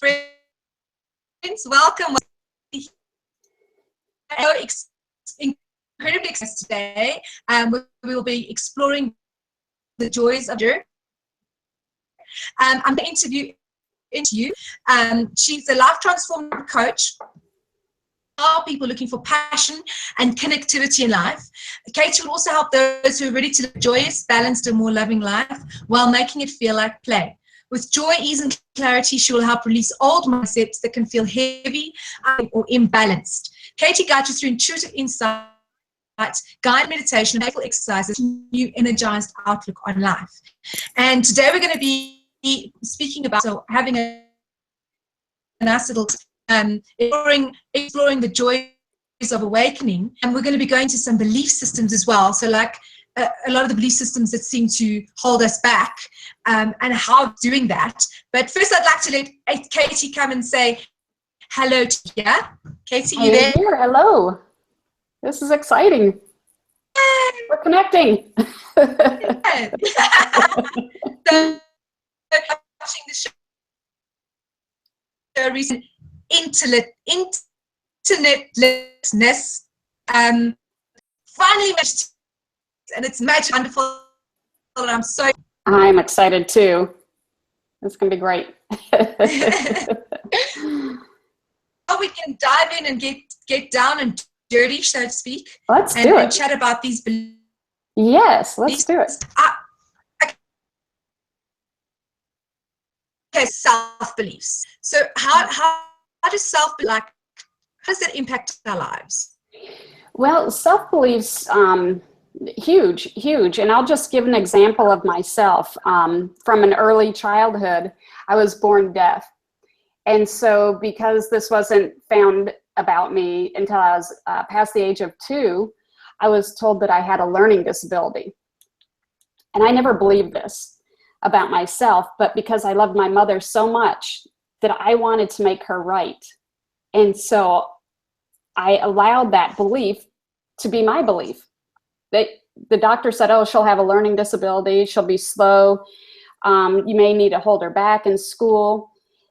friends. Welcome. Incredibly excited today. We will be exploring the joys of Bruder. I'm going to interview you. She's a life transformation coach. Help people looking for passion and connectivity in life. Katie will also help those who are ready to live a joyous, balanced, and more loving life while making it feel like play. With joy, ease, and clarity, she will help release old mindsets that can feel heavy or imbalanced. Katie guides you through intuitive insights, guided meditation, and playful exercises, new energized outlook on life. And today we're going to be speaking about having a nice little exploring the joys of awakening, and we're going to be going to some belief systems as well. So like a lot of the belief systems that seem to hold us back, and how doing that. But first I'd like to let Katie come and say hello to you. Katie, you there? Here. Hello. This is exciting. Yay. We're connecting. So, watching the show recent internetlessness, finally matched, and it's magic, wonderful, and I'm excited too. It's going to be great. We can dive in and get down and dirty, so to speak. Let's do it. And chat about these beliefs. Yes, let's do it. Okay, self-beliefs. So how does how does that impact our lives? Well, self-beliefs, huge. And I'll just give an example of myself. From an early childhood, I was born deaf. And so because this wasn't found about me until I was past the age of 2, I was told that I had a learning disability. And I never believed this about myself, but because I loved my mother so much that I wanted to make her right. And so I allowed that belief to be my belief. The doctor said, oh, she'll have a learning disability, she'll be slow, you may need to hold her back in school.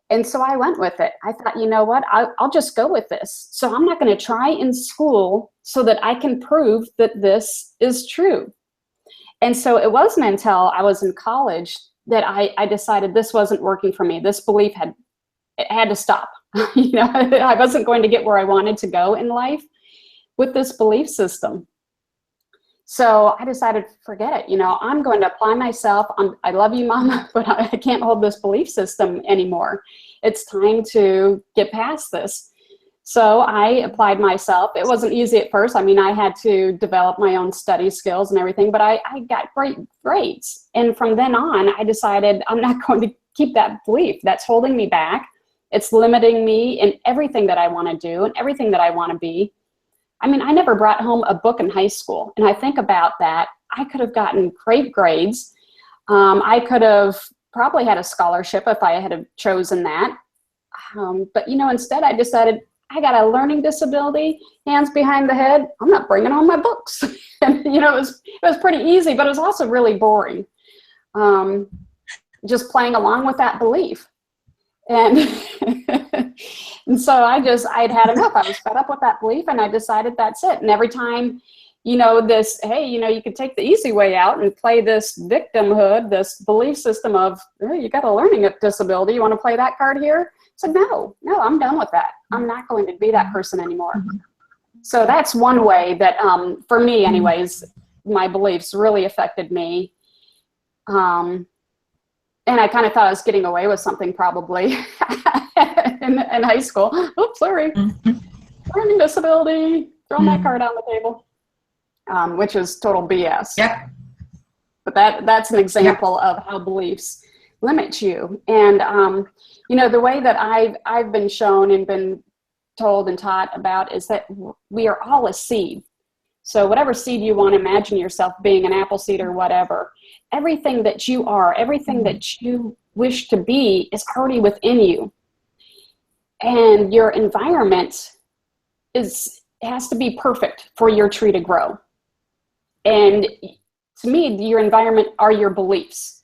And so I went with it. I thought, you know what, I'll just go with this. So I'm not going to try in school so that I can prove that this is true. And so it wasn't until I was in college that I decided this wasn't working for me. This belief had to stop. I wasn't going to get where I wanted to go in life with this belief system. So I decided, forget it. I'm going to apply myself. I love you, Mama, but I can't hold this belief system anymore. It's time to get past this. So I applied myself. It wasn't easy at first. I mean, I had to develop my own study skills and everything, but I got great grades. And from then on, I decided I'm not going to keep that belief. That's holding me back. It's limiting me in everything that I want to do and everything that I want to be. I mean, I never brought home a book in high school. And I think about that. I could have gotten great grades. I could have probably had a scholarship if I had chosen that. But, instead I decided I got a learning disability, hands behind the head. I'm not bringing home my books. And, it was pretty easy, but it was also really boring. Just playing along with that belief. And and so I'd had enough. I was fed up with that belief, and I decided that's it. And every time, you could take the easy way out and play this victimhood, this belief system of, hey, you got a learning disability. You want to play that card here? So no, I'm done with that. I'm not going to be that person anymore. So that's one way that, for me anyways, my beliefs really affected me. And I kind of thought I was getting away with something probably in high school. Oops, sorry. Learning disability. Throwing that card on the table, which is total BS. Yep. But that's an example of how beliefs limit you. And, the way that I've been shown and been told and taught about is that we are all a seed. So whatever seed you want to imagine yourself being, an apple seed or whatever, everything that you are, everything that you wish to be is already within you. And your environment has to be perfect for your tree to grow. And to me, your environment are your beliefs.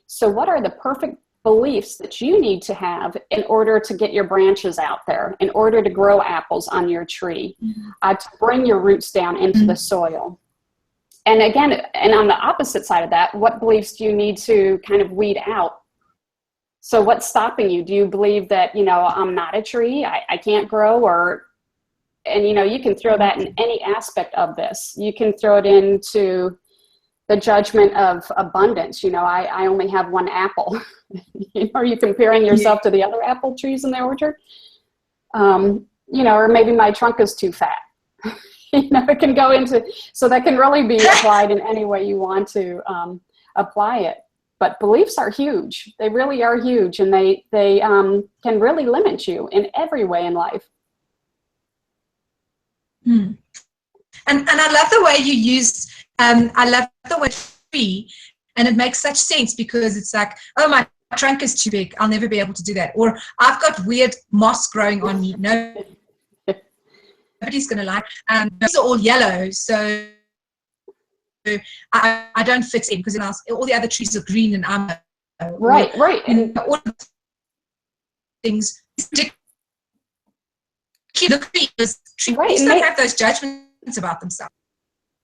So what are the perfect beliefs that you need to have in order to get your branches out there, in order to grow apples on your tree, to bring your roots down into the soil. And again, and on the opposite side of that, what beliefs do you need to kind of weed out? So what's stopping you? Do you believe that, you know, I'm not a tree, I can't grow, or, and you know, you can throw that in any aspect of this. You can throw it into the judgment of abundance. You know, I only have one apple. You know, are you comparing yourself to the other apple trees in the orchard? You know, or maybe my trunk is too fat. You know, it can go into, so that can really be applied in any way you want to apply it. But beliefs are huge. They really are huge, and they can really limit you in every way in life. And I love the way you used, I love the word tree, and it makes such sense, because it's like, oh, my trunk is too big, I'll never be able to do that. Or I've got weird moss growing on me. No, nobody's going to like. These are all yellow, so I don't fit in, because all the other trees are green and I'm right. And all things. The trees don't have those judgments about themselves.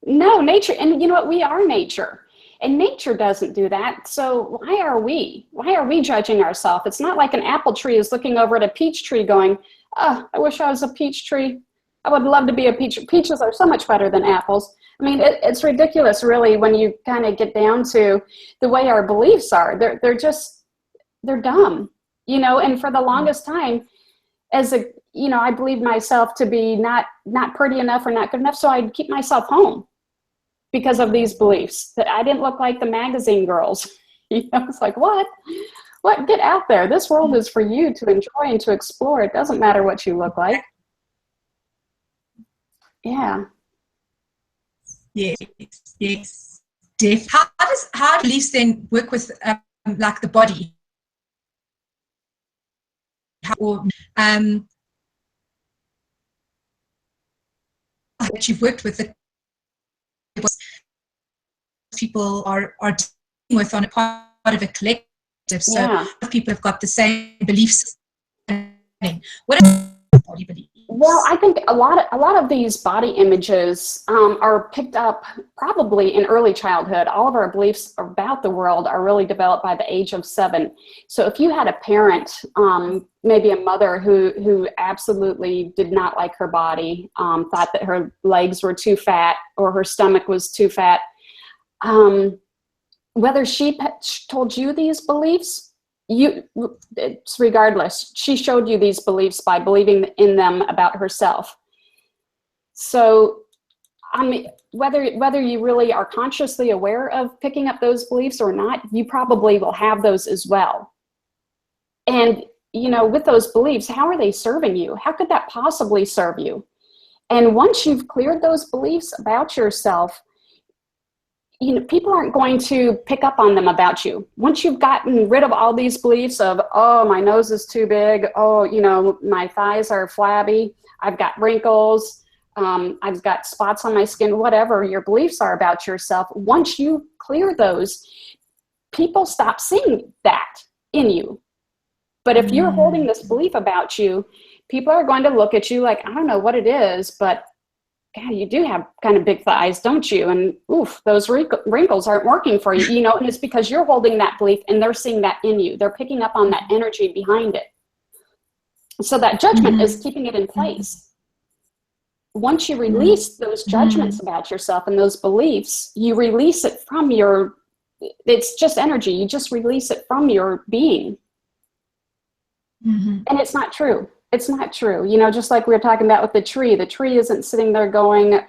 No, nature, and you know what? We are nature, and nature doesn't do that. So why are we? Why are we judging ourselves? It's not like an apple tree is looking over at a peach tree going, "Oh, I wish I was a peach tree. I would love to be a peach. Peaches are so much better than apples." I mean, it's ridiculous, really, when you kind of get down to the way our beliefs are. They're dumb, you know. And for the longest time, as a, you know, I believed myself to be not pretty enough or not good enough, so I'd keep myself home because of these beliefs that I didn't look like the magazine girls. You know, it's like, what? Get out there. This world is for you to enjoy and to explore. It doesn't matter what you look like. Yeah. Yes. How do beliefs then work with like the body? Or that you've worked with, the people are dealing with on a part of a collective. So Yeah. people have got the same beliefs. What is the body belief? Well, I think a lot of these body images are picked up probably in early childhood. All of our beliefs about the world are really developed by the age of 7. So if you had a parent, maybe a mother who absolutely did not like her body, thought that her legs were too fat or her stomach was too fat, whether she told you these beliefs, it's regardless. She showed you these beliefs by believing in them about herself. So, I mean, whether you really are consciously aware of picking up those beliefs or not, you probably will have those as well. And, you know, with those beliefs, how are they serving you? How could that possibly serve you? And once you've cleared those beliefs about yourself, you know, people aren't going to pick up on them about you. Once you've gotten rid of all these beliefs of, oh, my nose is too big, oh, you know, my thighs are flabby, I've got wrinkles, I've got spots on my skin, whatever your beliefs are about yourself, once you clear those, people stop seeing that in you. But if you're holding this belief about you, people are going to look at you like, I don't know what it is, but God, you do have kind of big thighs, don't you? And oof, those wrinkles aren't working for you, you know, and it's because you're holding that belief and they're seeing that in you. They're picking up on that energy behind it. So that judgment is keeping it in place. Once you release those judgments about yourself and those beliefs, you release it from it's just energy. You just release it from your being. And it's not true. It's not true. You know, just like we were talking about with the tree isn't sitting there going,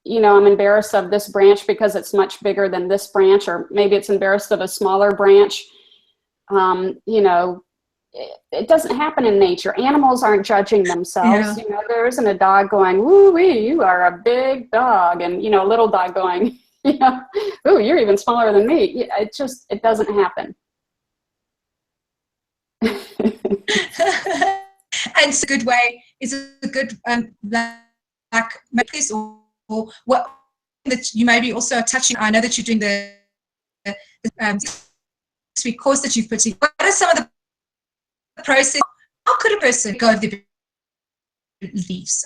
you know, I'm embarrassed of this branch because it's much bigger than this branch, or maybe it's embarrassed of a smaller branch. You know, it doesn't happen in nature. Animals aren't judging themselves. You know, there isn't a dog going, woo-wee, you are a big dog. And, you know, a little dog going, you know, ooh, you're even smaller than me. It doesn't happen. And it's a good way, is a good like make this or what that you maybe also are touching. I know that you're doing the 6-week course that you've put together, what are some of the process? How could a person go of their beliefs?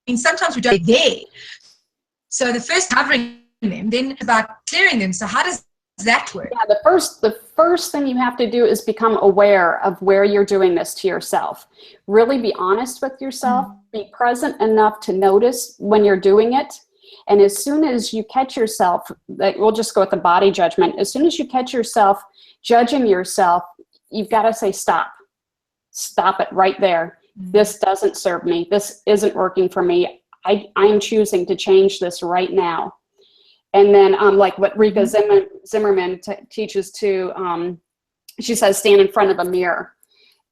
I mean, sometimes we don't get there. So the first covering them, then about clearing them. So how does that work? Yeah, the first thing you have to do is become aware of where you're doing this to yourself. Really be honest with yourself. Be present enough to notice when you're doing it. And as soon as you catch yourself, like, we'll just go with the body judgment. As soon as you catch yourself judging yourself, you've got to say, stop. Stop it right there. This doesn't serve me. This isn't working for me. I'm choosing to change this right now. And then like what Rika Zimmerman teaches too, she says, stand in front of a mirror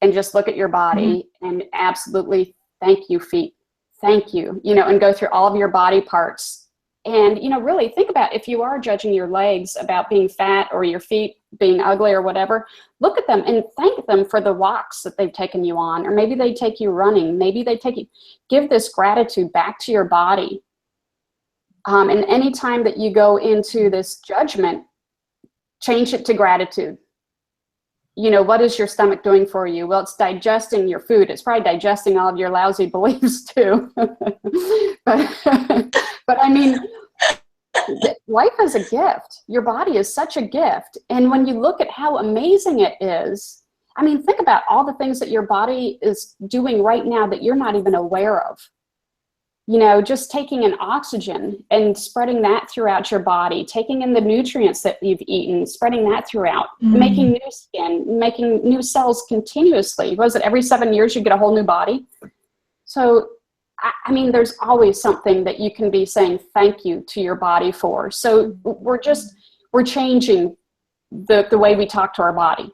and just look at your body and absolutely thank you, feet. Thank you, and go through all of your body parts. And, really think about if you are judging your legs about being fat or your feet being ugly or whatever, look at them and thank them for the walks that they've taken you on, or maybe they take you running. Maybe they take you, give this gratitude back to your body. And any time that you go into this judgment, change it to gratitude. What is your stomach doing for you? Well, it's digesting your food. It's probably digesting all of your lousy beliefs too. but I mean, life is a gift. Your body is such a gift. And when you look at how amazing it is, I mean, think about all the things that your body is doing right now that you're not even aware of. Just taking in oxygen and spreading that throughout your body, taking in the nutrients that you've eaten, spreading that throughout, making new skin, making new cells continuously. Was it every 7 years you get a whole new body? So, I mean, there's always something that you can be saying thank you to your body for. So we're changing the way we talk to our body.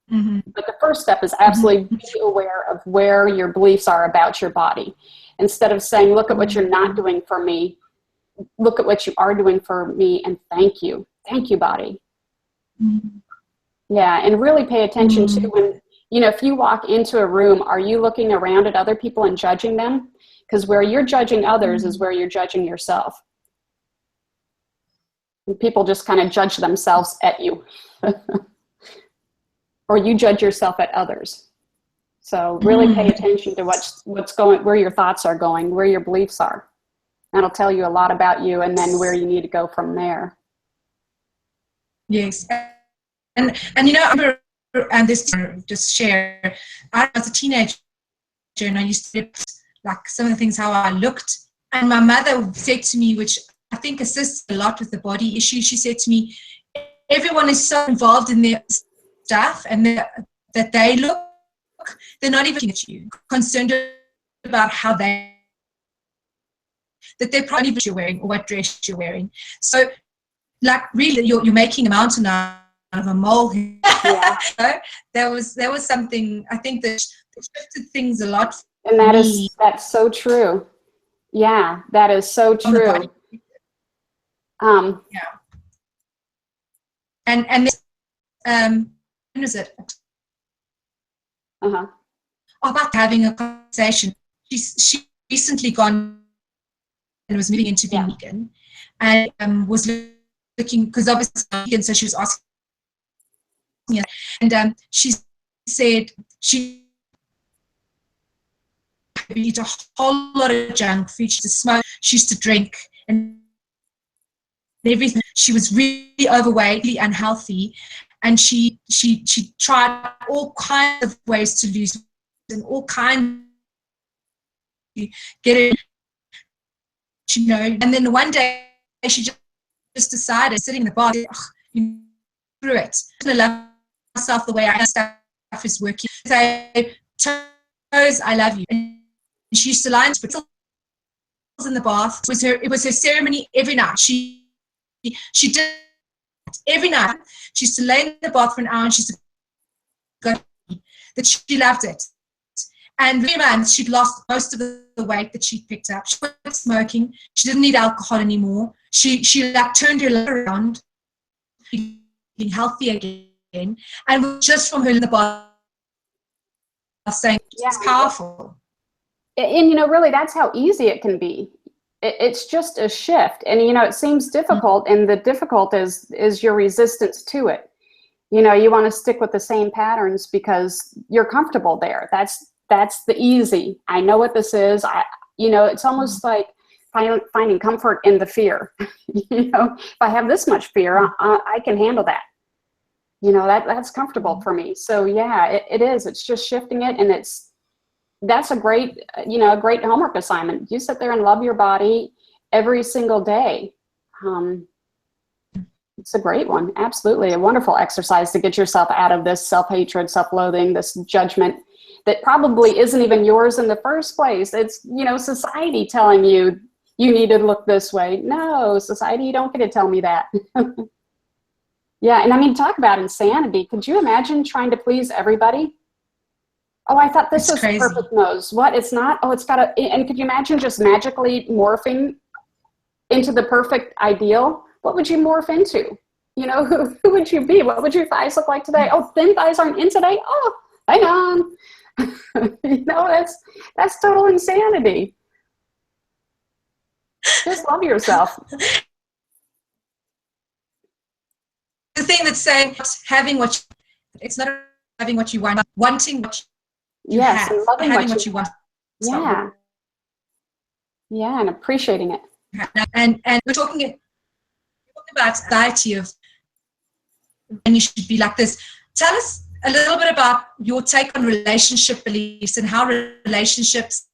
But the first step is absolutely be aware of where your beliefs are about your body. Instead of saying, look at what you're not doing for me, look at what you are doing for me and thank you. Thank you, body. Yeah, and really pay attention to when, if you walk into a room, are you looking around at other people and judging them? Because where you're judging others is where you're judging yourself. And people just kind of judge themselves at you. Or you judge yourself at others. So really pay attention to what's going, where your thoughts are going, where your beliefs are. That'll tell you a lot about you and then where you need to go from there. Yes. And I remember, and this just share, I was a teenager and I used to like some of the things how I looked. And my mother said to me, which I think assists a lot with the body issue, she said to me, everyone is so involved in their stuff and that they look, they're not even looking at you, concerned about how that they're probably what you're wearing or what dress you're wearing. So, like, really, you're making a mountain out of a molehill. Yeah. So there was something, I think, that shifted things a lot. And that's so true. Yeah, that is so true. Yeah. And when is it? About having a conversation. She recently gone and was moving into being vegan, and was looking, because obviously vegan, so she was asking, and she said she eat a whole lot of junk food. She used to smoke, she used to drink, and everything. She was really overweight, really unhealthy. And she tried all kinds of ways to lose and all kinds to get it, And then one day she just decided, sitting in the bar, screw it. I'm going to love myself the way I am. Stuff is working. Say, Toes, I love you. And she used to lie in the bath. It was her ceremony every night. She did every night. She used to lay in the bath for an hour and she used to go, that she loved it. And within months, she'd lost most of the weight that she'd picked up. She quit smoking. She didn't need alcohol anymore. She like turned her life around, being healthy again, and just from her in the bath saying, it's powerful. And really, that's how easy it can be. It's just a shift, and it seems difficult, and the difficult is your resistance to it. You know, you want to stick with the same patterns because you're comfortable there. That's the easy. I know what this is. You know, it's almost like finding comfort in the fear. You know, if I have this much fear, I can handle that. You know, that's comfortable for me. So yeah, it is. It's just shifting it, and that's a great, you know, a great homework assignment. You sit there and love your body every single day. It's a great one. Absolutely. A wonderful exercise to get yourself out of this self-hatred, self-loathing, this judgment that probably isn't even yours in the first place. It's, you know, society telling you, you need to look this way. No, society, you don't get to tell me that. Yeah. And I mean, talk about insanity. Could you imagine trying to please everybody? Oh, I thought this was the perfect nose. What? It's not? Oh, it's got a, and could you imagine just magically morphing into the perfect ideal? What would you morph into? You know, who would you be? What would your thighs look like today? Oh, thin thighs aren't in today? Oh, hang on. You know, that's total insanity. Just love yourself. The thing that's saying having what it's not having what you want, wanting what you have, and loving having what you want. Yeah. Yeah, and appreciating it. And we're talking about anxiety of, and you should be like this. Tell us a little bit about your take on relationship beliefs and how relationships,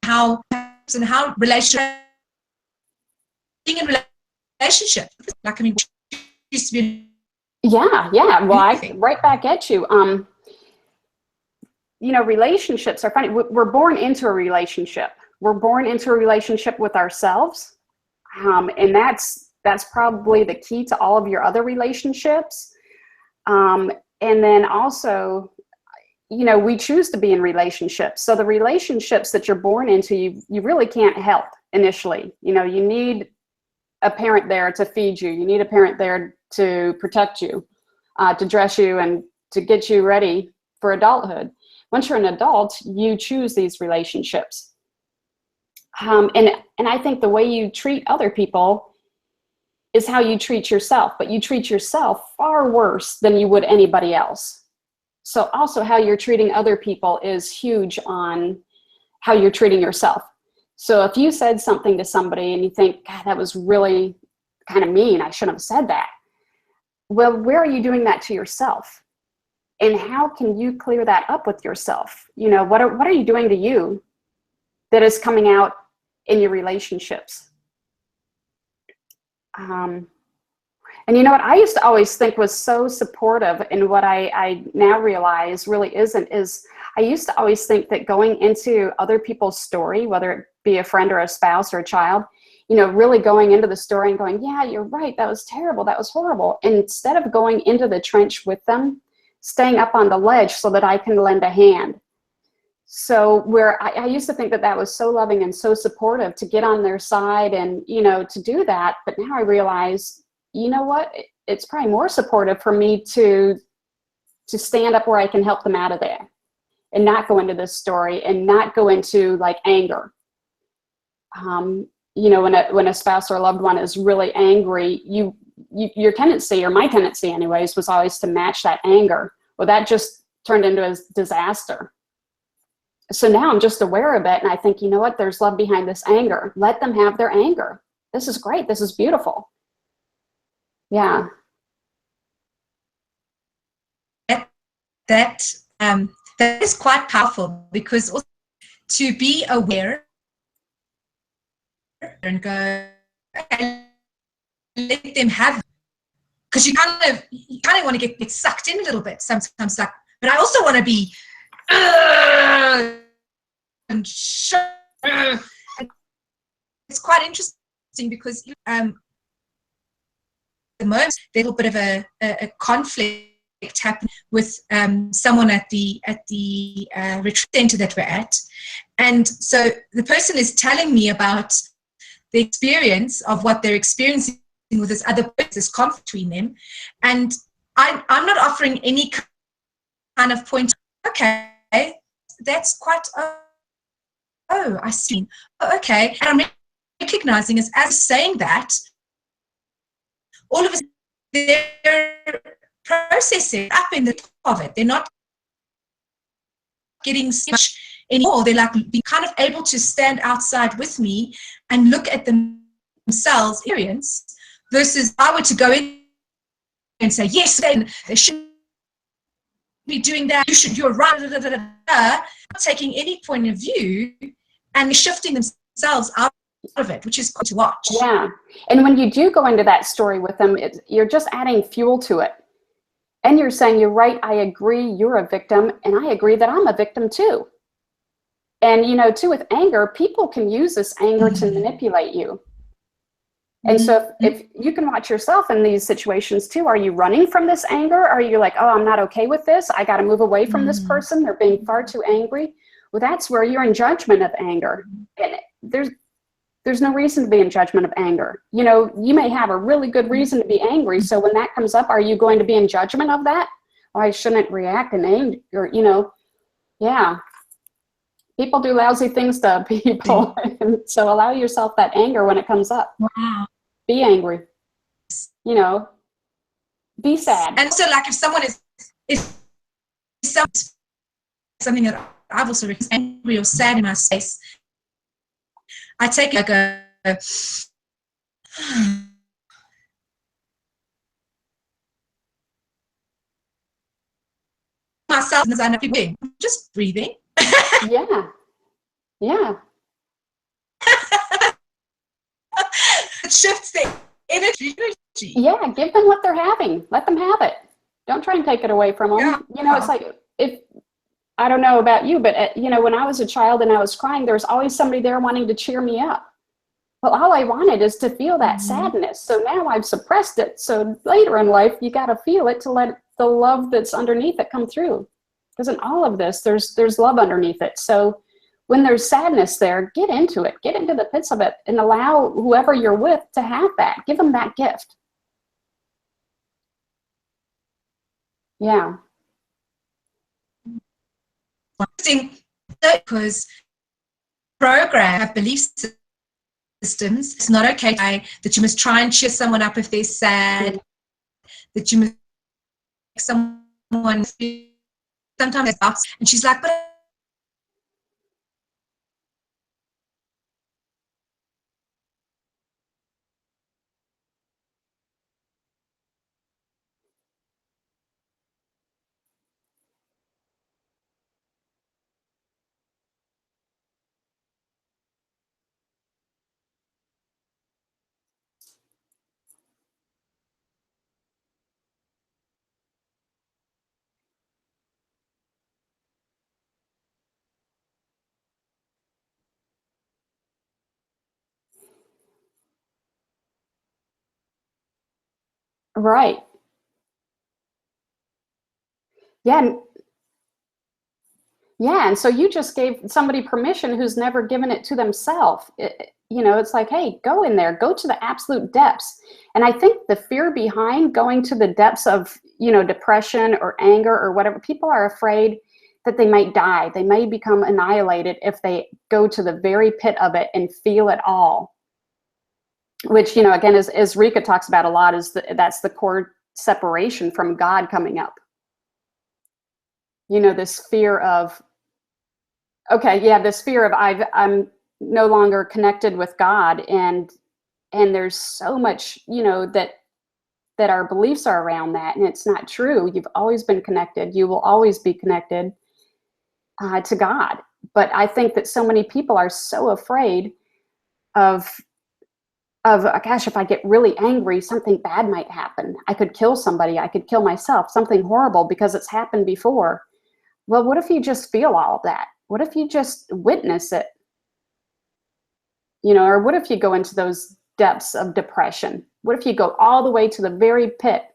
how relationships, being in relationship. Like, I mean, used to be. Yeah. Well, right back at you. You know, relationships are funny. We're born into a relationship. We're born into a relationship with ourselves. And that's probably the key to all of your other relationships. And then also, you know, we choose to be in relationships. So the relationships that you're born into, you really can't help initially. You know, you need a parent there to feed you. You need a parent there to protect you, to dress you, and to get you ready for adulthood. Once you're an adult, you choose these relationships. And I think the way you treat other people is how you treat yourself, but you treat yourself far worse than you would anybody else. So also how you're treating other people is huge on how you're treating yourself. So if you said something to somebody and you think, God, that was really kind of mean, I shouldn't have said that. Well, where are you doing that to yourself? And how can you clear that up with yourself? You know, what are you doing to you that is coming out in your relationships? And you know what I used to always think was so supportive, and what I now realize really isn't, is I used to always think that going into other people's story, whether it be a friend or a spouse or a child, you know, really going into the story and going, yeah, you're right, that was terrible, that was horrible. And instead of going into the trench with them, staying up on the ledge so that I can lend a hand. So where I used to think that was so loving and so supportive to get on their side and, you know, to do that. But now I realize, you know what, it's probably more supportive for me to stand up where I can help them out of there and not go into this story and not go into like anger. You know, when a spouse or a loved one is really angry, your tendency, or my tendency anyways, was always to match that anger. Well, that just turned into a disaster. So now I'm just aware of it, and I think, you know what, there's love behind this anger. Let them have their anger. This is great. This is beautiful. Yeah. That is quite powerful, because also to be aware and go, okay, let them have, because you kind of want to get sucked in a little bit sometimes, like, but I also want to be and it's quite interesting, because at the moment there's a little bit of a conflict happening with someone at the retreat center that we're at, and so the person is telling me about the experience of what they're experiencing with this other person, this conflict between them, and I'm not offering any kind of point. Okay, that's quite. Oh, I see. Oh, okay, and I'm recognizing as saying that, all of a sudden they're processing up in the top of it. They're not getting so much anymore. They're like being kind of able to stand outside with me and look at themselves experience, versus I were to go in and say, yes, they should be doing that, you're right, not taking any point of view, and shifting themselves out of it, which is cool to watch. Yeah. And when you do go into that story with them, you're just adding fuel to it. And you're saying, you're right, I agree, you're a victim, and I agree that I'm a victim too. And, you know, too, with anger, people can use this anger to manipulate you. And so if you can watch yourself in these situations too, are you running from this anger? Are you like, oh, I'm not okay with this, I got to move away from this person, they're being far too angry? Well, that's where you're in judgment of anger. And there's no reason to be in judgment of anger. You know, you may have a really good reason to be angry. So when that comes up, are you going to be in judgment of that? Oh, I shouldn't react in anger, you know? Yeah. People do lousy things to people. So allow yourself that anger when it comes up. Wow. Be angry. You know, be sad. And so like if someone is something that I've also written, angry or sad in my space, I take like a myself as I know people, just breathing. Yeah. Yeah. It shifts the energy. Yeah, give them what they're having. Let them have it. Don't try and take it away from them. Yeah. You know, it's like, if, I don't know about you, but you know, when I was a child and I was crying, there was always somebody there wanting to cheer me up. Well, all I wanted is to feel that sadness. So now I've suppressed it. So later in life, you got to feel it to let the love that's underneath it come through. Because in all of this, there's love underneath it. So when there's sadness there, get into it. Get into the pits of it and allow whoever you're with to have that. Give them that gift. Yeah. Because program have belief systems. It's not okay that you must try and cheer someone up if they're sad, that you must make someone feel, sometimes it's ups, and she's like, but Right. Yeah. Yeah. And so you just gave somebody permission who's never given it to themselves. You know, it's like, hey, go in there, go to the absolute depths. And I think the fear behind going to the depths of, you know, depression or anger or whatever, people are afraid that they might die. They may become annihilated if they go to the very pit of it and feel it all. Which, you know, again, as Rika talks about a lot, that's the core separation from God coming up. You know, this fear of, okay, yeah, this fear of I'm no longer connected with God, and there's so much, you know, that our beliefs are around that, and it's not true. You've always been connected. You will always be connected to God. But I think that so many people are so afraid of gosh, if I get really angry, something bad might happen. I could kill somebody. I could kill myself. Something horrible because it's happened before. Well, what if you just feel all of that? What if you just witness it? You know, or what if you go into those depths of depression? What if you go all the way to the very pit?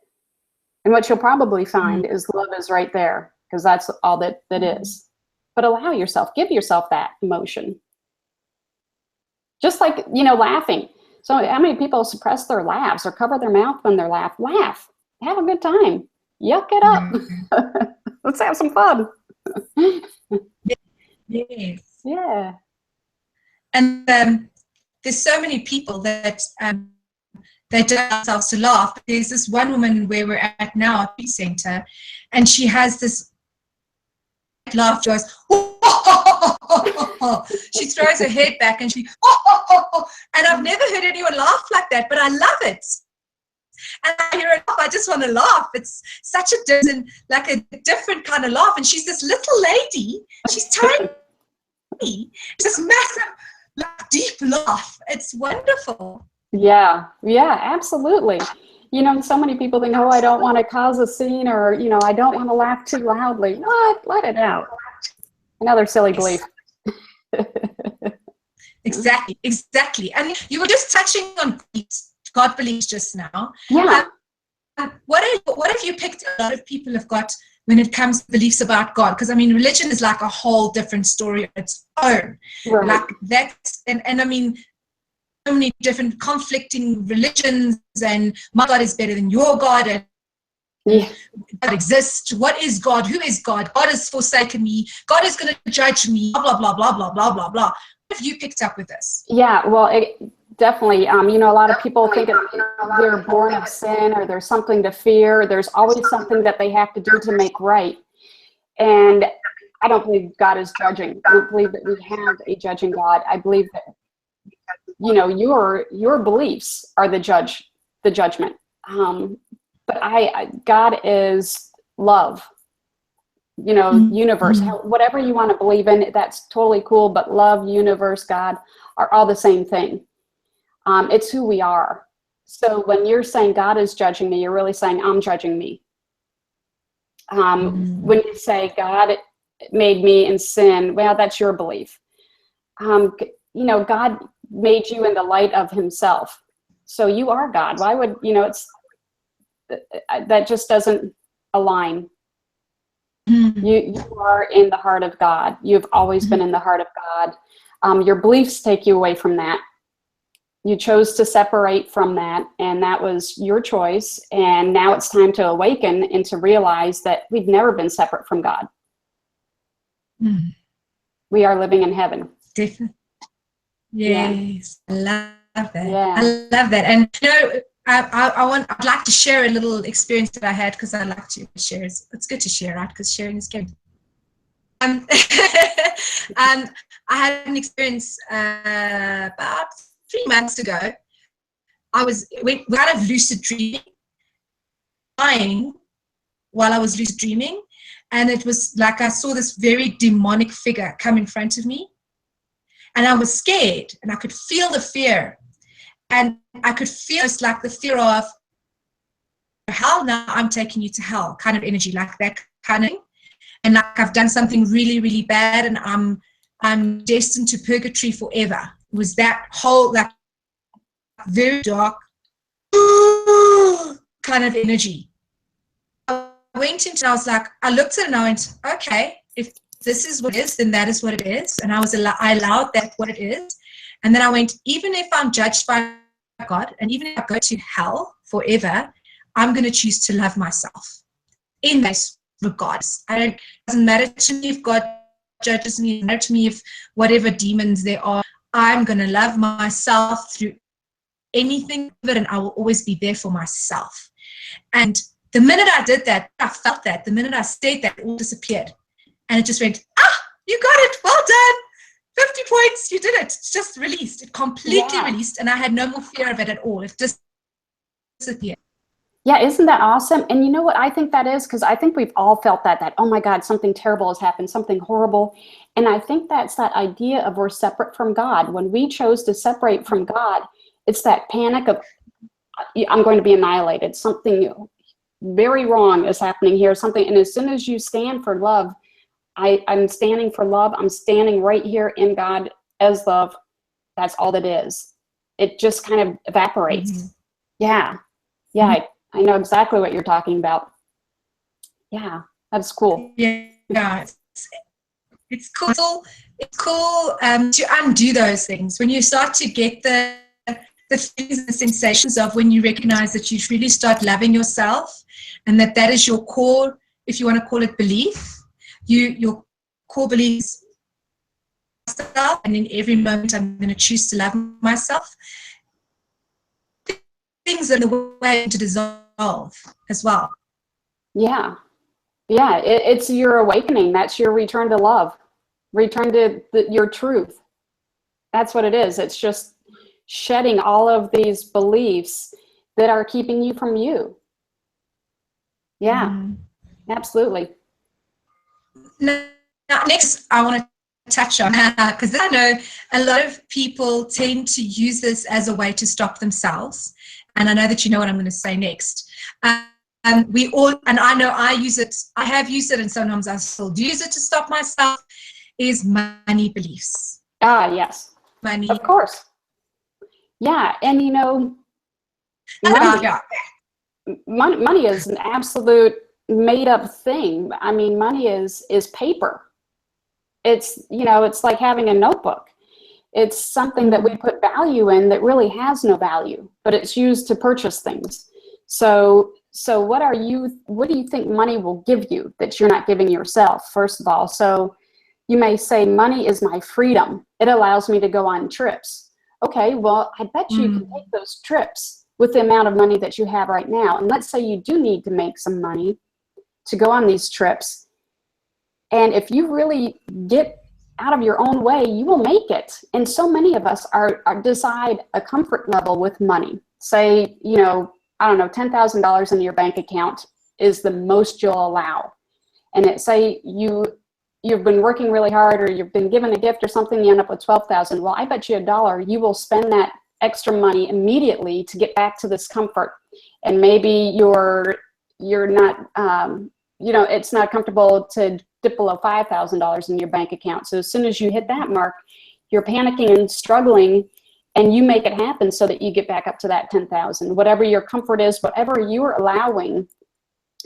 And what you'll probably find is love is right there, because that's all that is. But allow yourself, give yourself that emotion. Just like, you know, laughing. So how many people suppress their laughs or cover their mouth when they're laugh? Laugh. Have a good time. Yuck it up. Let's have some fun. yes. Yeah. And there's so many people that they don't allow themselves to laugh. But there's this one woman where we're at now at the center, and she has this laugh. She goes, she throws her head back and she, and I've never heard anyone laugh like that, but I love it. And I hear it laugh, I just want to laugh. It's such a different, like a different kind of laugh. And she's this little lady, she's tiny, this massive, like, deep laugh. It's wonderful. Yeah, absolutely. You know, so many people think, oh, I don't want to cause a scene, or, you know, I don't want to laugh too loudly. What? Let it out. Another silly belief. Exactly. And you were just touching on God beliefs just now. Yeah. What have you picked a lot of people have got when it comes to beliefs about God? Because I mean, religion is like a whole different story of its own. Right. Like that's and I mean, so many different conflicting religions, and my God is better than your God, and God exists. What is God? Who is God? God has forsaken me. God is going to judge me. Blah blah blah blah blah blah blah. What have you picked up with this? Yeah, well, definitely. You know, a lot of people think they're born of sin, or there's something to fear. There's always something that they have to do to make right. And I don't believe God is judging. I don't believe that we have a judging God. I believe that, you know, your beliefs are the judgment. But God is love, you know, universe, whatever you want to believe in, that's totally cool. But love, universe, God are all the same thing. It's who we are. So when you're saying God is judging me, you're really saying I'm judging me. When you say God made me in sin, well, that's your belief. You know, God made you in the light of himself. So you are God. Why would, you know, that just doesn't align. You are in the heart of God. You've always been in the heart of God. Your beliefs take you away from that. You chose to separate from that, and that was your choice. And now it's time to awaken and to realize that we've never been separate from God. We are living in heaven. Definitely. Yes, I love that. Yeah. I love that. And you know, I'd like to share a little experience that I had, because I like to share. It's good to share, right? Because sharing is good. I had an experience about 3 months ago. I was kind of lucid dreaming, while I was lucid dreaming, and it was like I saw this very demonic figure come in front of me, and I was scared, and I could feel the fear, and I could feel it's like the fear of hell. Now I'm taking you to hell, kind of energy, like that kind of thing. And like I've done something really, really bad, and I'm destined to purgatory forever. It was that whole like very dark kind of energy. I went into, I was like, I looked at it and I went, okay, if this is what it is, then that is what it is. And I allowed that what it is. And then I went, even if I'm judged by God, and even if I go to hell forever, I'm going to choose to love myself in this regards. It doesn't matter to me if God judges me, it doesn't matter to me if whatever demons there are. I'm going to love myself through anything, and I will always be there for myself. And the minute I did that, I felt that. The minute I said that, it all disappeared. And it just went, you got it, well done. 50 points, you did it. It's just released. It completely released, and I had no more fear of it at all. It just disappeared. Yeah, isn't that awesome? And you know what I think that is? Because I think we've all felt that, oh my God, something terrible has happened, something horrible. And I think that's that idea of we're separate from God. When we chose to separate from God, it's that panic of, I'm going to be annihilated. Something very wrong is happening here. Something, and as soon as you stand for love, I'm standing for love. I'm standing right here in God as love. That's all it is. It just kind of evaporates. Yeah. I know exactly what you're talking about. Yeah, that's cool. Yeah, it's cool. It's cool to undo those things when you start to get the feelings and the sensations of when you recognize that you really start loving yourself, and that is your core, if you want to call it belief. Your core beliefs myself, and in every moment I'm going to choose to love myself. things in the way to dissolve as well. Yeah. Yeah. It's your awakening. That's your return to love, return to your truth. That's what it is. It's just shedding all of these beliefs that are keeping you from you. Yeah, absolutely. Now, next, I want to touch on, because I know a lot of people tend to use this as a way to stop themselves. And I know that you know what I'm going to say next. We all, and I know I use it, I have used it, and sometimes I still use it to stop myself, is money beliefs. Ah, yes. Money. Of course. Yeah, and you know, money is an absolute made up thing. I mean, money is paper. It's, you know, it's like having a notebook. It's something that we put value in that really has no value, but it's used to purchase things. So what do you think money will give you that you're not giving yourself, first of all? So you may say, money is my freedom. It allows me to go on trips. Okay, well, I bet you can take those trips with the amount of money that you have right now. And let's say you do need to make some money to go on these trips. And if you really get out of your own way, you will make it. And so many of us are decide a comfort level with money. Say, you know, I don't know, $10,000 in your bank account is the most you'll allow. And it say you've been working really hard, or you've been given a gift or something, you end up with 12,000. Well, I bet you $1, you will spend that extra money immediately to get back to this comfort. And maybe you're not, you know, it's not comfortable to dip below $5,000 in your bank account. So as soon as you hit that mark, you're panicking and struggling, and you make it happen so that you get back up to that 10,000, whatever your comfort is, whatever you're allowing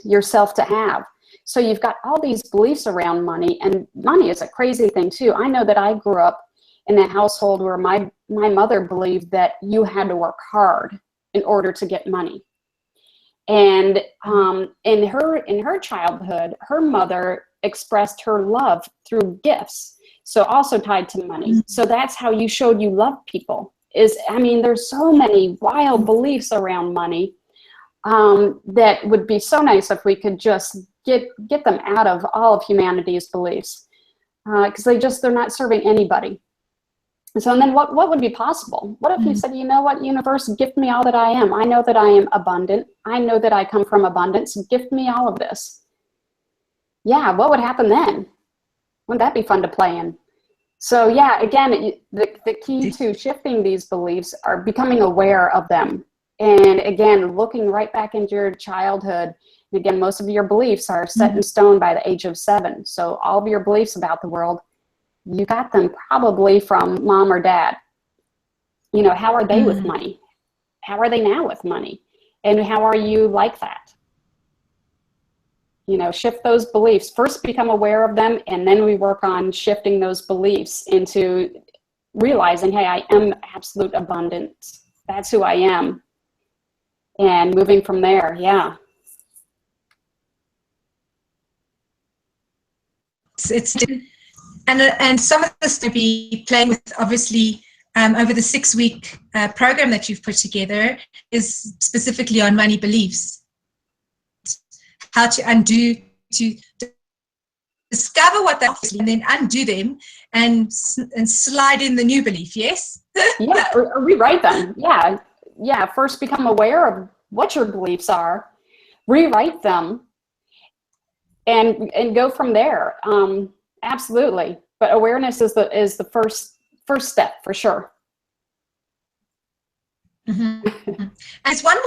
yourself to have. So you've got all these beliefs around money, and money is a crazy thing too. I know that I grew up in a household where my mother believed that you had to work hard in order to get money. And in her childhood, her mother expressed her love through gifts. So also tied to money. So that's how you showed you love people. I mean, there's so many wild beliefs around money that would be so nice if we could just get them out of all of humanity's beliefs, because they're not serving anybody. So, and then what would be possible? What if you said, you know what, universe, gift me all that I am. I know that I am abundant. I know that I come from abundance. Gift me all of this. Yeah, what would happen then? Wouldn't that be fun to play in? So yeah, again, the key to shifting these beliefs are becoming aware of them. And again, looking right back into your childhood. And again, most of your beliefs are set in stone by the age of 7. So all of your beliefs about the world, you got them probably from mom or dad. You know, how are they with money? How are they now with money? And how are you like that? You know, shift those beliefs. First become aware of them, and then we work on shifting those beliefs into realizing, hey, I am absolute abundance. That's who I am. And moving from there, yeah. And some of this to be playing with, obviously, over the 6-week program that you've put together is specifically on money beliefs. How to discover what they are and then undo them and slide in the new belief, yes? Yeah, or rewrite them. Yeah, first become aware of what your beliefs are, rewrite them, and go from there. Absolutely. But awareness is the first step for sure. And it's one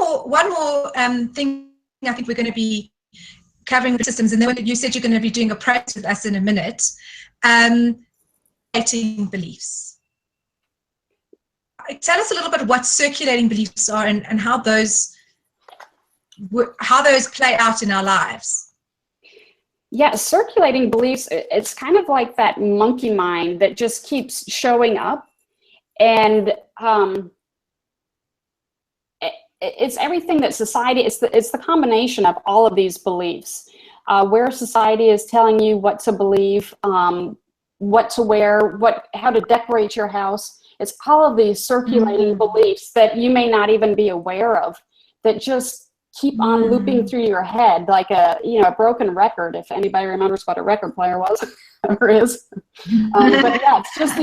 more thing I think we're going to be covering the systems, and then you said you're going to be doing a process with us in a minute. Circulating beliefs. Tell us a little bit what circulating beliefs are and how those play out in our lives. Yeah, circulating beliefs, it's kind of like that monkey mind that just keeps showing up. And it's everything that society, it's the combination of all of these beliefs. Where society is telling you what to believe, what to wear, how to decorate your house. It's all of these circulating beliefs that you may not even be aware of, that just keep on looping through your head like a broken record, if anybody remembers what a record player was or is. But yeah, it's just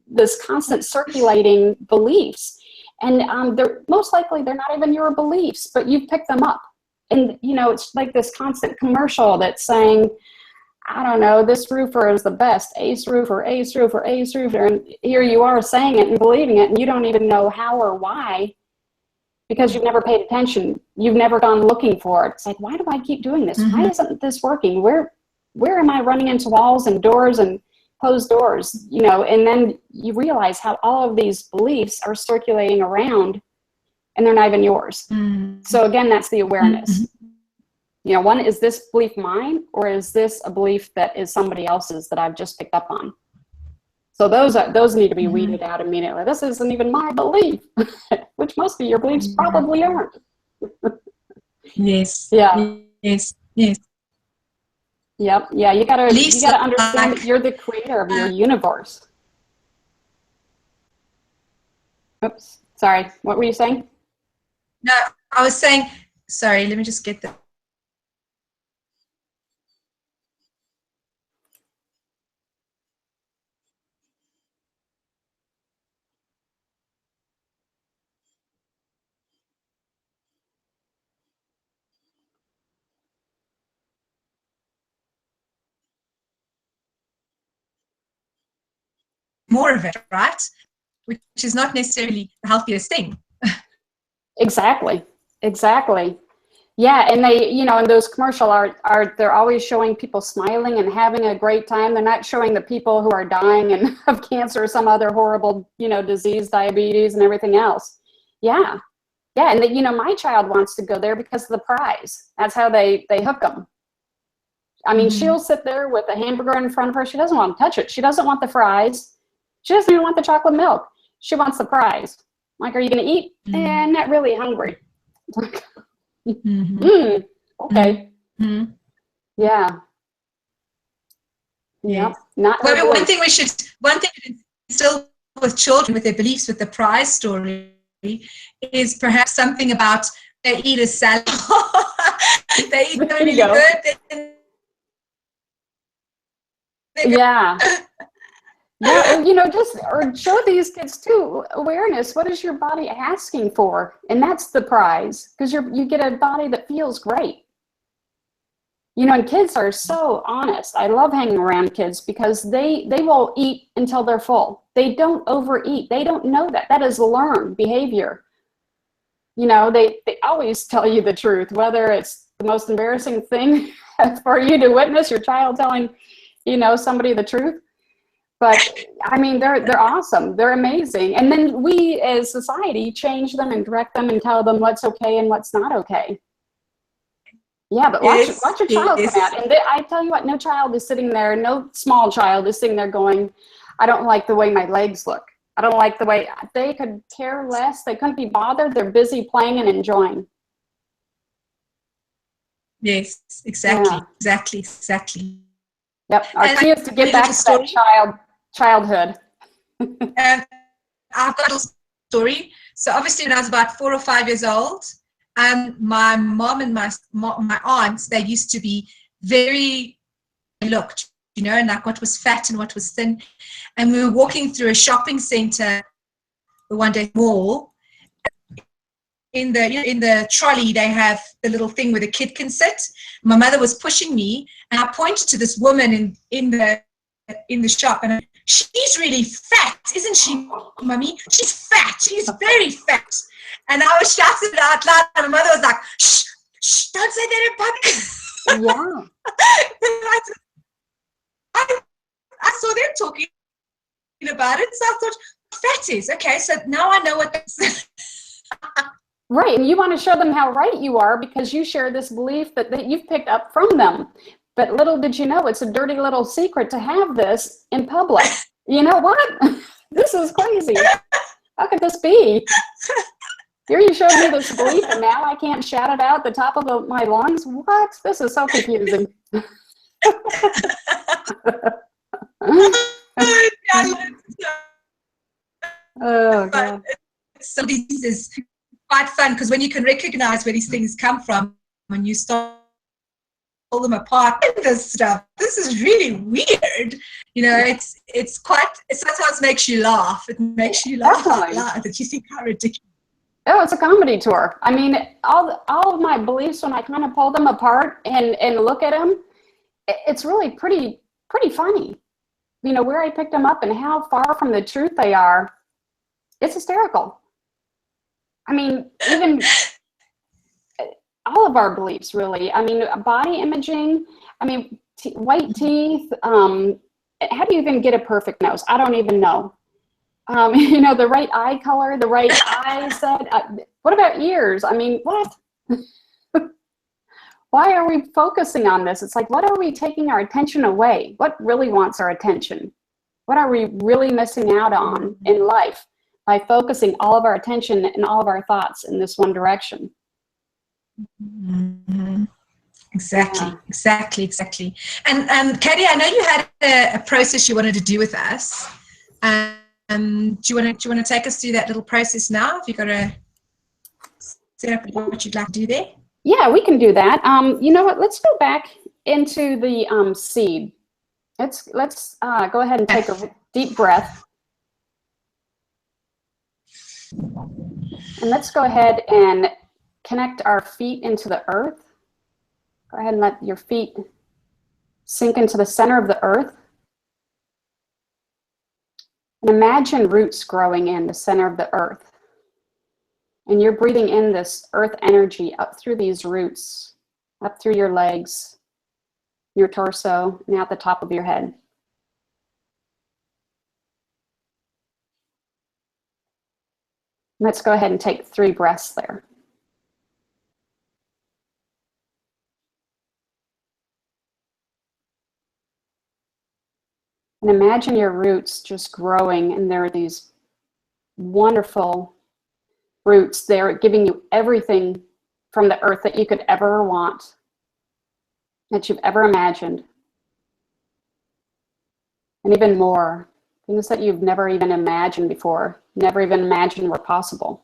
this constant circulating beliefs. And they're most likely they're not even your beliefs, but you pick them up. And it's like this constant commercial that's saying, I don't know, this roofer is the best, ace roofer, ace roofer, ace roofer. And here you are saying it and believing it, and you don't even know how or why, because you've never paid attention. You've never gone looking for it. It's like, why do I keep doing this? Why isn't this working? Where am I running into walls and doors and closed doors? And then you realize how all of these beliefs are circulating around, and they're not even yours. So again, that's the awareness. One, is this belief mine, or is this a belief that is somebody else's that I've just picked up on? So those need to be weeded out immediately. This isn't even my belief, which most of your beliefs probably aren't. Yes. Yeah. Yes. Yep. Yeah. You gotta understand that you're the creator of your universe. Oops. Sorry. What were you saying? No, I was saying. Sorry. Let me just get the. More of it, right? Which is not necessarily the healthiest thing. Exactly. Yeah, and they, and those commercial they're always showing people smiling and having a great time. They're not showing the people who are dying and of cancer or some other horrible, disease, diabetes, and everything else. Yeah, and my child wants to go there because of the prize. That's how they hook them. I mean, she'll sit there with a hamburger in front of her. She doesn't want to touch it. She doesn't want the fries. She doesn't even want the chocolate milk. She wants the prize. Like, are you going to eat? Not really hungry. Okay. Yeah. Yeah. Not one thing to instill with children with their beliefs with the prize story is perhaps something about they eat a salad. They eat really good. Yeah. Yeah, or show these kids too awareness. What is your body asking for? And that's the prize, because you get a body that feels great. And kids are so honest. I love hanging around kids because they will eat until they're full. They don't overeat. They don't know that. That is learned behavior. They always tell you the truth, whether it's the most embarrassing thing for you to witness your child telling, somebody the truth. But I mean, they're awesome. They're amazing. And then we as society change them and direct them and tell them what's okay and what's not okay. Yeah, but watch your child come out. And I tell you what, no child is sitting there, no small child is sitting there going, I don't like the way my legs look. I don't like the way. They could care less. They couldn't be bothered. They're busy playing and enjoying. Yes, exactly. Yep. Our key is to get back to that childhood. I've got a little story. So obviously when I was about 4 or 5 years old, my mom and my aunts, they used to be very looked, and like what was fat and what was thin. And we were walking through a shopping center one day mall. In the trolley, they have the little thing where the kid can sit. My mother was pushing me, and I pointed to this woman in the shop, and she's really fat, isn't she, Mummy? She's fat. She's very fat. And I was shouting it out loud, and my mother was like, shh, shh, don't say that in public. Yeah. I saw them talking about it, so I thought, fat is okay. So now I know what that's. Right, and you want to show them how right you are because you share this belief that you've picked up from them. But little did you know, it's a dirty little secret to have this in public. You know what? This is crazy. How could this be? Here you showed me this belief, and now I can't shout it out at the top of my lungs? What? This is so confusing. Oh, God. So this is quite fun because when you can recognize where these things come from, when you start pull them apart and this stuff, this is really weird. You know, it's quite, it sometimes makes you laugh. It makes you laugh out loud that you think how ridiculous. Oh, it's a comedy tour. I mean, all of my beliefs, when I kind of pull them apart and look at them, it's really pretty funny. You know, where I picked them up and how far from the truth they are. It's hysterical. I mean, even all of our beliefs, really. I mean, body imaging, I mean, white teeth. How do you even get a perfect nose? I don't even know. You know, the right eye color, the right eye set. What about ears? I mean, what? Why are we focusing on this? It's like, what are we taking our attention away? What really wants our attention? What are we really missing out on in life by focusing all of our attention and all of our thoughts in this one direction? Mm-hmm. Exactly. And Katie, I know you had a process you wanted to do with us. Do you want to take us through that little process now? Have you got to set up what you'd like to do there? Yeah, we can do that. You know what? Let's go back into the seed. Let's go ahead and take a deep breath. And let's go ahead and connect our feet into the earth. Go ahead and let your feet sink into the center of the earth. And imagine roots growing in the center of the earth. And you're breathing in this earth energy up through these roots, up through your legs, your torso, and out the top of your head. Let's go ahead and take 3 breaths there. And imagine your roots just growing, and there are these wonderful roots. They're giving you everything from the earth that you could ever want, that you've ever imagined. And even more, things that you've never even imagined before, never even imagined were possible.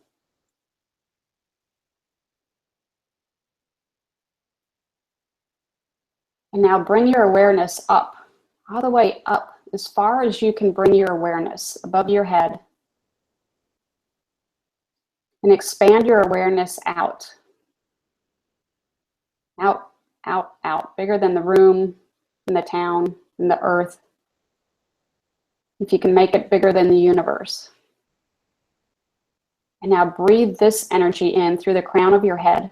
And now bring your awareness up, all the way up, as far as you can bring your awareness above your head. And expand your awareness out. Out, out, out, bigger than the room, and the town, and the earth. If you can make it bigger than the universe. And now breathe this energy in through the crown of your head.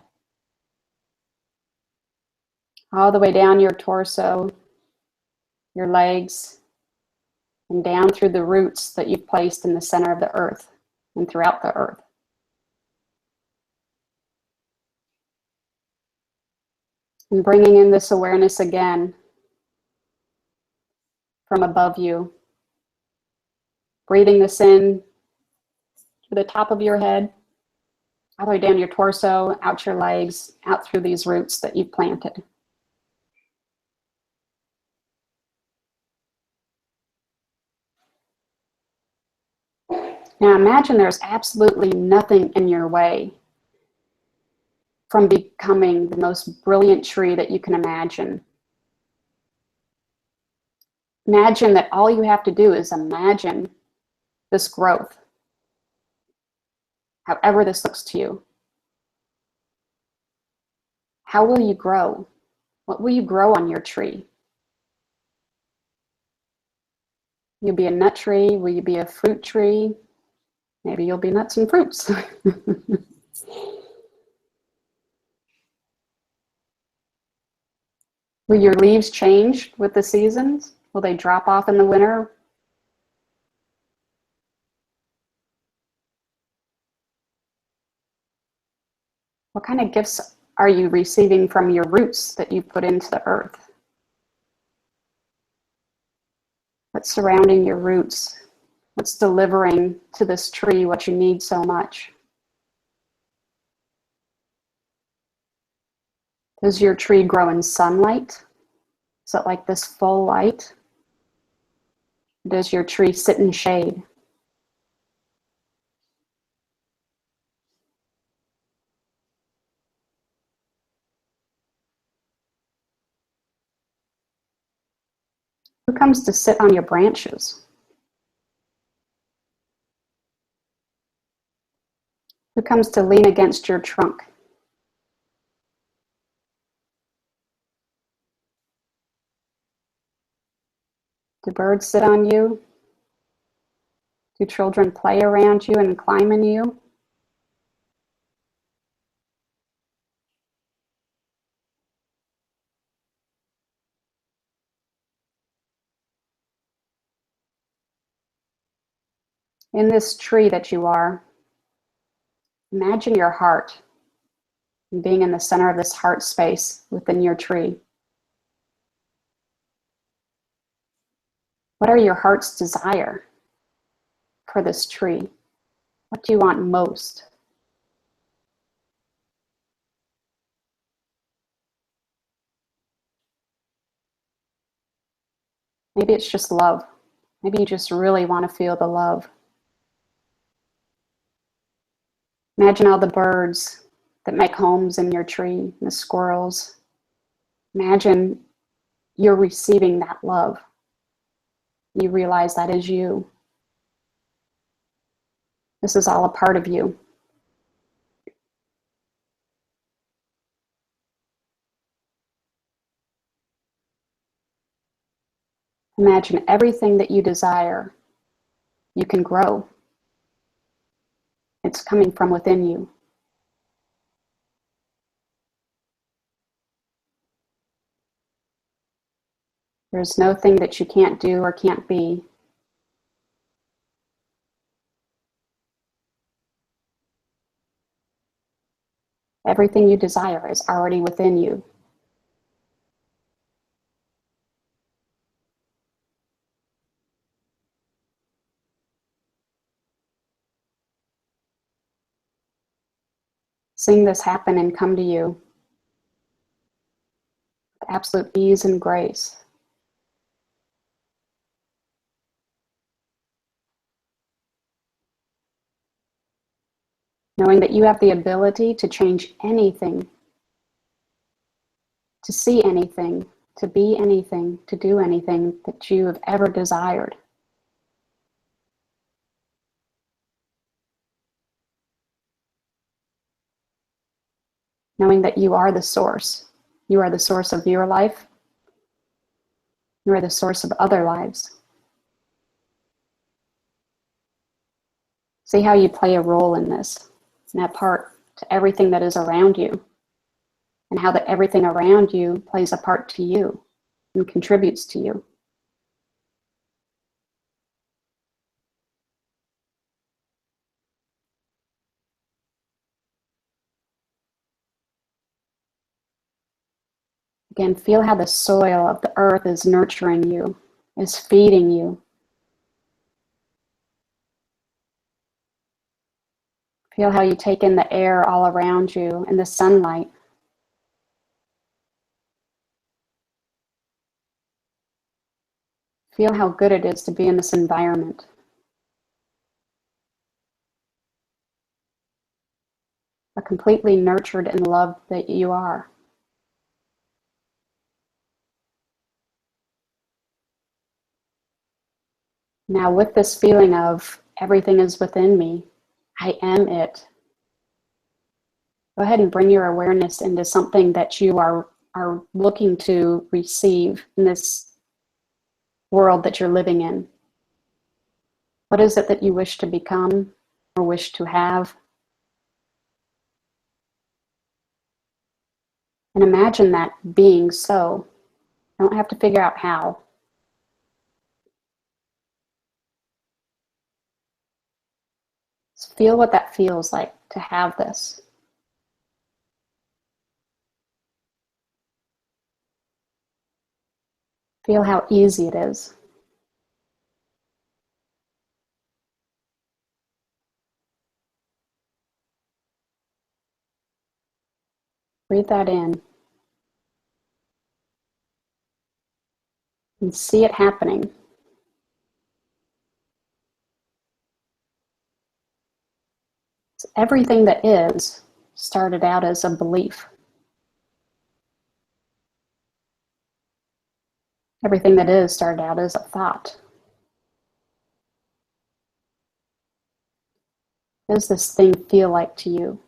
All the way down your torso, your legs, and down through the roots that you've placed in the center of the earth and throughout the earth. And bringing in this awareness again from above you. Breathing this in to the top of your head, all the way down your torso, out your legs, out through these roots that you've planted. Now imagine there's absolutely nothing in your way from becoming the most brilliant tree that you can imagine. Imagine that all you have to do is imagine this growth, however this looks to you. How will you grow? What will you grow on your tree? You'll be a nut tree? Will you be a fruit tree? Maybe you'll be nuts and fruits. Will your leaves change with the seasons? Will they drop off in the winter? What kind of gifts are you receiving from your roots that you put into the earth? What's surrounding your roots? What's delivering to this tree what you need so much? Does your tree grow in sunlight? Is it like this full light? Does your tree sit in shade? Who comes to sit on your branches? Who comes to lean against your trunk? Do birds sit on you? Do children play around you and climb on you? In this tree that you are, imagine your heart and being in the center of this heart space within your tree. What are your heart's desire for this tree? What do you want most? Maybe it's just love. Maybe you just really want to feel the love. Imagine all the birds that make homes in your tree, the squirrels. Imagine you're receiving that love. You realize that is you. This is all a part of you. Imagine everything that you desire, you can grow. It's coming from within you. There's no thing that you can't do or can't be. Everything you desire is already within you. Seeing this happen and come to you with absolute ease and grace. Knowing that you have the ability to change anything, to see anything, to be anything, to do anything that you have ever desired. Knowing that you are the source. You are the source of your life. You are the source of other lives. See how you play a role in this, in that part to everything that is around you, and how that everything around you plays a part to you and contributes to you. Again, feel how the soil of the earth is nurturing you, is feeding you. Feel how you take in the air all around you and the sunlight. Feel how good it is to be in this environment. A completely nurtured and loved that you are. Now with this feeling of everything is within me, I am it. Go ahead and bring your awareness into something that you are looking to receive in this world that you're living in. What is it that you wish to become or wish to have? And imagine that being so. You don't have to figure out how. Just feel what that feels like to have this. Feel how easy it is. Breathe that in. And see it happening. So everything that is started out as a belief. Everything that is started out as a thought. What does this thing feel like to you?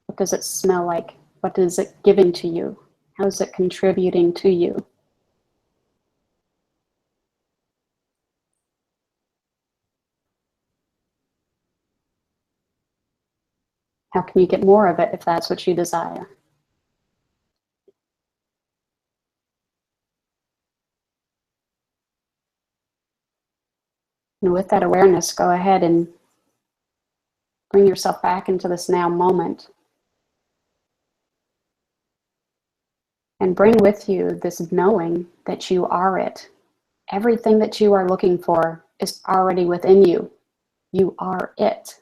What does it smell like? What is it giving to you? How is it contributing to you? How can you get more of it if that's what you desire? And with that awareness, go ahead and bring yourself back into this now moment. And bring with you this knowing that you are it. Everything that you are looking for is already within you. You are it.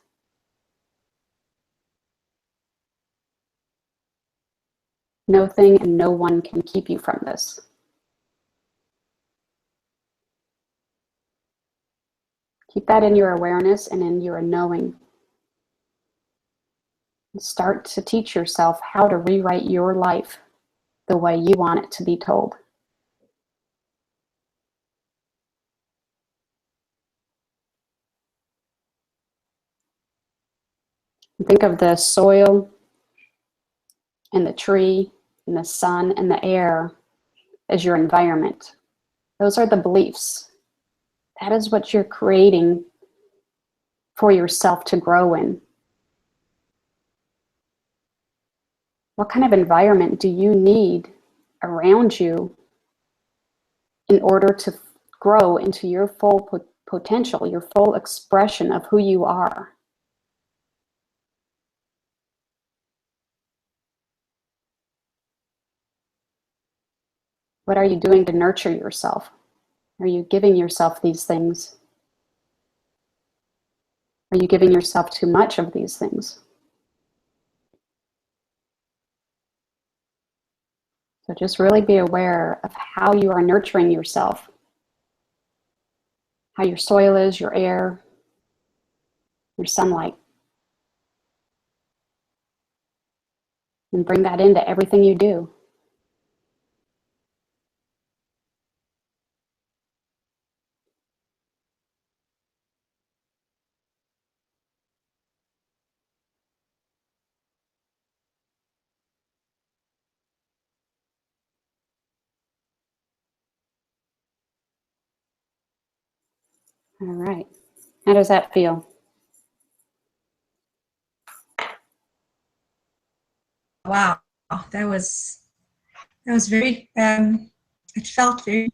No thing and no one can keep you from this. Keep that in your awareness and in your knowing. Start to teach yourself how to rewrite your life the way you want it to be told. Think of the soil and the tree and the sun and the air as your environment. Those are the beliefs. That is what you're creating for yourself to grow in. What kind of environment do you need around you in order to grow into your full potential, your full expression of who you are? What are you doing to nurture yourself? Are you giving yourself these things? Are you giving yourself too much of these things? So just really be aware of how you are nurturing yourself, how your soil is, your air, your sunlight. And bring that into everything you do. All right. How does that feel? Wow, that was very. It felt very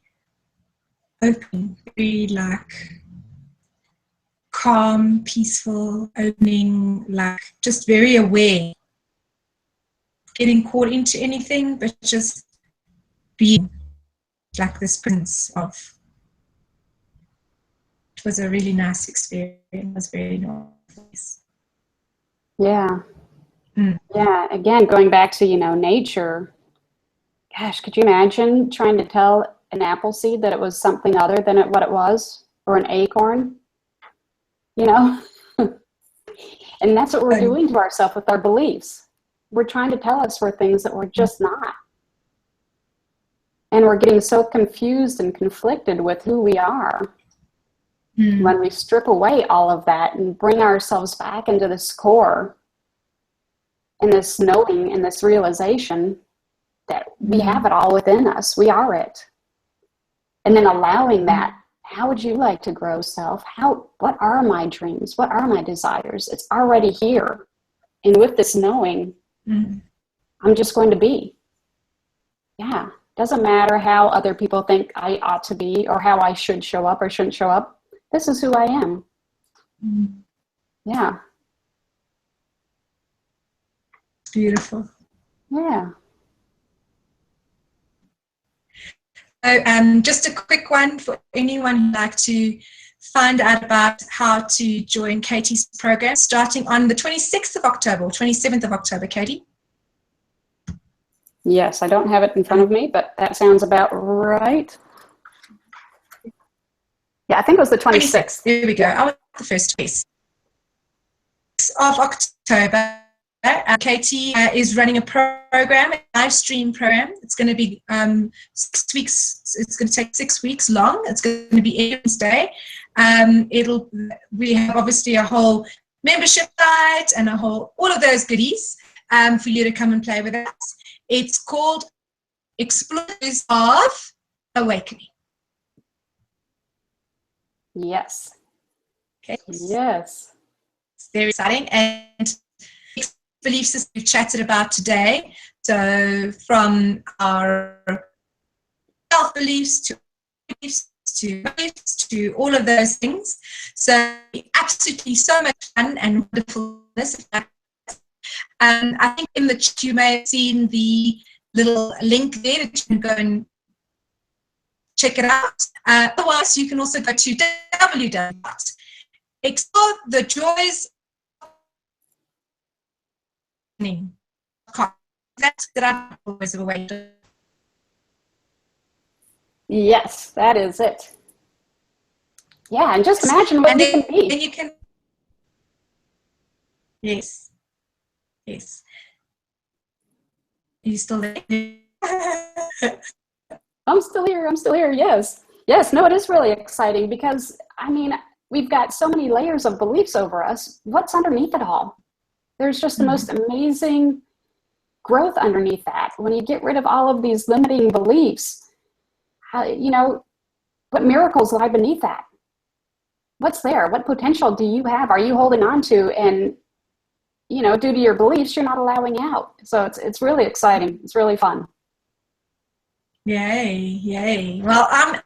open, very like calm, peaceful, opening, like just very aware, getting caught into anything, but just being like this presence of. It was a really nice experience. It was very nice. Yeah. Yeah. Again, going back to, nature. Gosh, could you imagine trying to tell an apple seed that it was something other than what it was, or an acorn? And that's what we're doing to ourselves with our beliefs. We're trying to tell us we're things that we're just not. And we're getting so confused and conflicted with who we are. When we strip away all of that and bring ourselves back into this core and this knowing and this realization that we have it all within us. We are it. And then allowing that, how would you like to grow, self? What are my dreams? What are my desires? It's already here. And with this knowing, I'm just going to be. Yeah. Doesn't matter how other people think I ought to be or how I should show up or shouldn't show up. This is who I am. Yeah. Beautiful. Yeah. So, just a quick one for anyone who'd like to find out about how to join Katie's program, starting on the 26th of October, or 27th of October, Katie. Yes, I don't have it in front of me, but that sounds about right. Yeah, I think it was the 26th. There we go. I was the first piece of October. Katie is running a program, a live stream program. It's going to be 6 weeks. It's going to take 6 weeks long. It's going to be every Wednesday. We have obviously a whole membership site and all of those goodies for you to come and play with us. It's called Explorers of Awakening. Yes. Okay. Yes. It's very exciting. And belief system we've chatted about today. So from our self-beliefs to all of those things. So absolutely so much fun and wonderfulness. I think in the chat you may have seen the little link there that you can go and check it out. Otherwise, you can also go to Explore the Joys. That's that always a way. Yes, that is it. Yeah, and just imagine what you can be. And you can. Yes. Yes. Are you still there? I'm still here. I'm still here. Yes. Yes. No, it is really exciting because, I mean, we've got so many layers of beliefs over us. What's underneath it all? There's just the most amazing growth underneath that. When you get rid of all of these limiting beliefs, you know, what miracles lie beneath that? What's there? What potential do you have? Are you holding on to? And, you know, due to your beliefs, you're not allowing out. So it's really exciting. It's really fun. Yay, yay. Well, I'm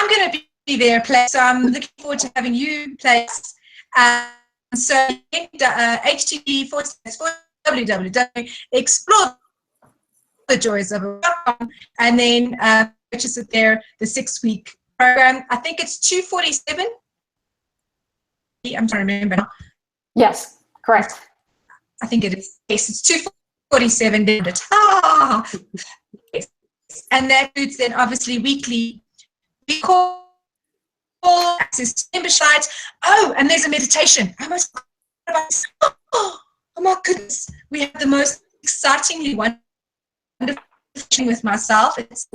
going to be there, so I'm looking forward to having you play. So http://www.explore the joys of it, and then purchase it there, the 6-week program. I think it's $247. I'm trying to remember. Yes, correct. I think it is. Yes, it's $247. Yes. And that includes then obviously weekly call, access to member sites. Oh, and there's a meditation. I almost forgot about this. Oh my goodness. We have the most excitingly wonderful with myself. It's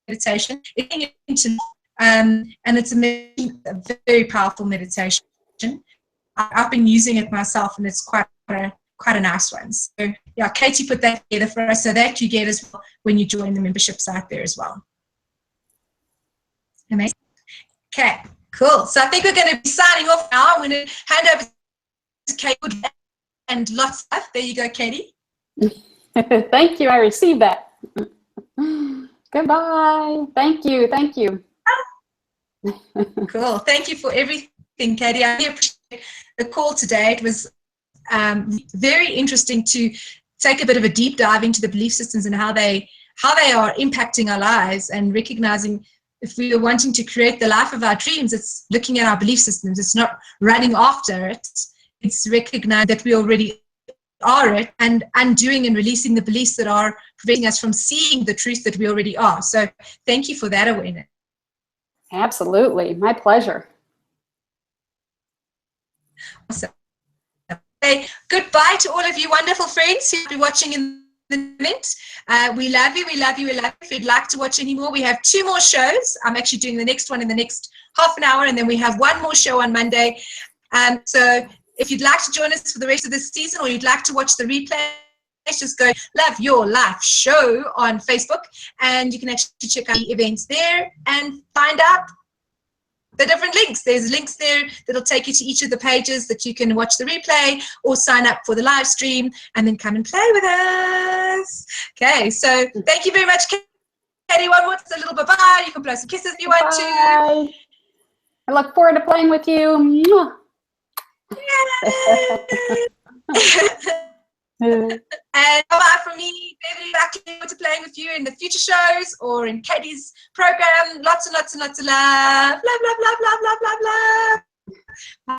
meditation. And it's a very powerful meditation. I've been using it myself, and it's quite a nice one. So yeah, Katie put that together for us, so that you get as well when you join the membership site there as well. Amazing. Okay, cool. So I think we're going to be signing off now. I'm going to hand over to Katie and lots of stuff. There you go, Katie. Thank you. I received that. Goodbye. Thank you. Thank you. Cool. Thank you for everything, Katie. I really appreciate the call today. It was very interesting to take a bit of a deep dive into the belief systems and how they are impacting our lives, and recognizing if we are wanting to create the life of our dreams, it's looking at our belief systems. It's not running after it. It's recognizing that we already are it, and undoing and releasing the beliefs that are preventing us from seeing the truth that we already are. So thank you for that awareness. Absolutely. My pleasure. Awesome. Okay. Goodbye to all of you wonderful friends who will be watching in the moment. We love you. We love you. We love you. If you'd like to watch any more, we have 2 more shows. I'm actually doing the next one in the next half an hour, and then we have 1 more show on Monday. So if you'd like to join us for the rest of this season, or you'd like to watch the replay, just go Love Your Life Show on Facebook, and you can actually check out the events there and find out the different links. There's links there that'll take you to each of the pages that you can watch the replay or sign up for the live stream and then come and play with us. Okay, so thank you very much, Katie. One more, a little bye-bye. You can blow some kisses if you want to. I look forward to playing with you. And bye from me, Beverley. Back to playing with you in the future shows or in Katie's program. Lots and lots and lots of love. Love, love, love, love, love, love, love.